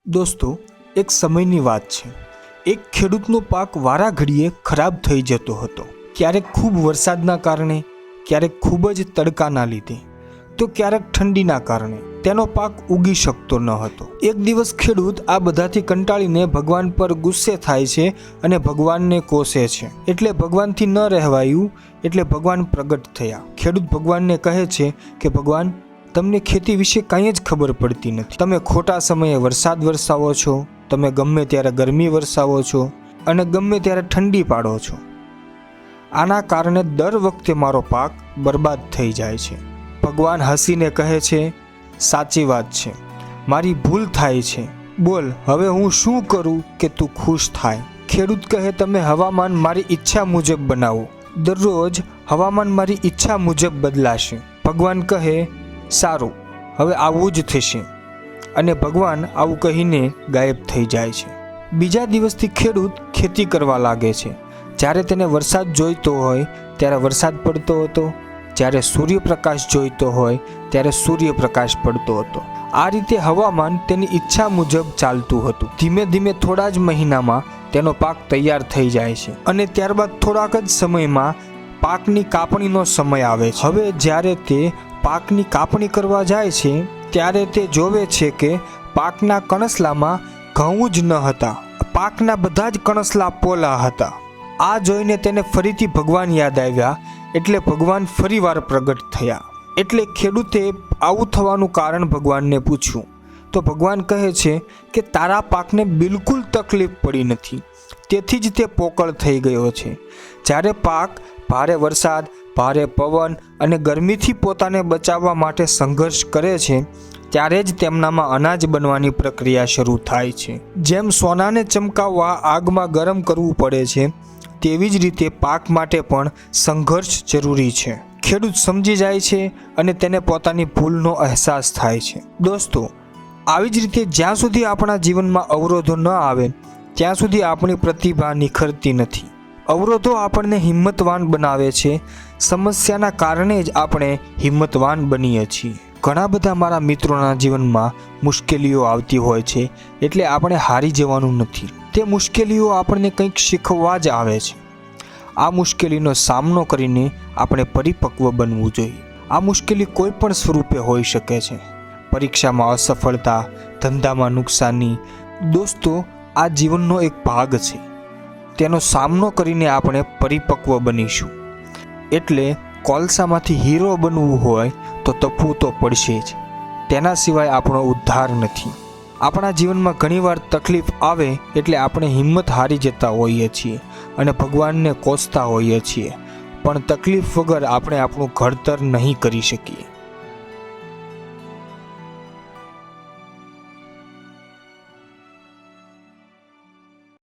દોસ્તો, એક સમયની વાત છે. એક ખેડૂતનો પાક વારા ઘડીએ ખરાબ થઈ જતો હતો. ક્યારેક ખૂબ વરસાદના કારણે, ક્યારેક ખૂબ જ તડકાના લીધે, તો ક્યારેક ઠંડીના કારણે તેનો પાક ઉગી શકતો ન હતો. એક દિવસ ખેડૂત આ બધાથી કંટાળીને ભગવાન પર ગુસ્સે થાય છે અને ભગવાનને કોસે છે. એટલે ભગવાનથી ન રહેવાયું એટલે ભગવાન પ્રગટ થયા. ખેડૂત ભગવાનને કહે છે કે ભગવાન, તમને ખેતી વિશે કાંઈ જ ખબર પડતી નથી. તમે ખોટા સમયે વરસાદ વરસાવો છો, તમે ગમે ત્યારે ગરમી વરસાવો છો અને ગમે ત્યારે ઠંડી પાડો છો. આના કારણે દર વખતે મારો પાક બરબાદ થઈ જાય છે. ભગવાન હસીને કહે છે, સાચી વાત છે, મારી ભૂલ થાય છે. બોલ, હવે હું શું કરું કે તું ખુશ થાય? ખેડૂત કહે, તમે હવામાન મારી ઈચ્છા મુજબ બનાવો. દરરોજ હવામાન મારી ઈચ્છા મુજબ બદલાશે. ભગવાન કહે, સારું, હવે આવું જ થશે. અને ભગવાન આવું કહીને ગાયબ થઈ જાય છે. બીજા દિવસથી ખેડૂત ખેતી કરવા લાગે છે. જ્યારે તેને વરસાદ જોઈતો હોય ત્યારે વરસાદ પડતો હતો, જ્યારે સૂર્યપ્રકાશ જોઈતો હોય ત્યારે સૂર્યપ્રકાશ પડતો હતો. આ રીતે હવામાન તેની ઈચ્છા મુજબ ચાલતું હતું. ધીમે ધીમે થોડા જ મહિનામાં તેનો પાક તૈયાર થઈ જાય છે અને ત્યારબાદ થોડાક જ સમયમાં પાકની કાપણીનો સમય આવે છે. હવે જ્યારે તે પાકની કાપણી કરવા જાય છે ત્યારે તે જોવે છે કે પાકના કણસલામાં ઘઉં જ ન હતા. પાકના બધા જ કણસલા પોલા હતા. આ જોઈને તેને ફરીથી ભગવાન યાદ આવ્યા. એટલે ભગવાન ફરીવાર પ્રગટ થયા. એટલે ખેડૂતે આવું થવાનું કારણ ભગવાનને પૂછ્યું. તો ભગવાન કહે છે કે તારા પાકને બિલકુલ તકલીફ પડી નથી, તેથી જ તે પોકળ થઈ ગયો છે. જ્યારે પાક ભારે વરસાદ, ભારે પવન અને ગરમીથી પોતાને બચાવવા માટે સંઘર્ષ કરે છે ત્યારે જ તેમનામાં અનાજ બનવાની પ્રક્રિયા શરૂ થાય છે. જેમ સોનાને ચમકાવવા આગમાં ગરમ કરવું પડે છે, તેવી જ રીતે પાક માટે પણ સંઘર્ષ જરૂરી છે. ખેડૂત સમજી જાય છે અને તેને પોતાની ભૂલનો અહેસાસ થાય છે. દોસ્તો, આવી જ રીતે જ્યાં સુધી આપણા જીવનમાં અવરોધો ન આવે ત્યાં સુધી આપણી પ્રતિભા નિખરતી નથી. અવરોધો આપણને હિંમતવાન બનાવે છે. સમસ્યાના કારણે જ આપણે હિંમતવાન બનીએ છીએ. ઘણા બધા મારા મિત્રોના જીવનમાં મુશ્કેલીઓ આવતી હોય છે, એટલે આપણે હારી જવાનું નથી. તે મુશ્કેલીઓ આપણને કંઈક શીખવવા જ આવે છે. આ મુશ્કેલીનો સામનો કરીને આપણે પરિપક્વ બનવું જોઈએ. આ મુશ્કેલી કોઈ પણ સ્વરૂપે હોઈ શકે છે. પરીક્ષામાં અસફળતા, ધંધામાં નુકસાની. દોસ્તો, આ જીવનનો એક ભાગ છે. તેનો સામનો કરીને આપણે પરિપક્વ બનીશું. એટલે કોલસામાંથી હીરો બનવું હોય તો તપવું તો પડશે જ. તેના સિવાય આપણો ઉદ્ધાર નથી. આપણા જીવનમાં ઘણીવાર તકલીફ આવે એટલે આપણે હિંમત હારી જતા હોઈએ છીએ અને ભગવાનને કોસતા હોઈએ છીએ. પણ તકલીફ વગર આપણે આપણું ઘડતર નહીં કરી શકીએ.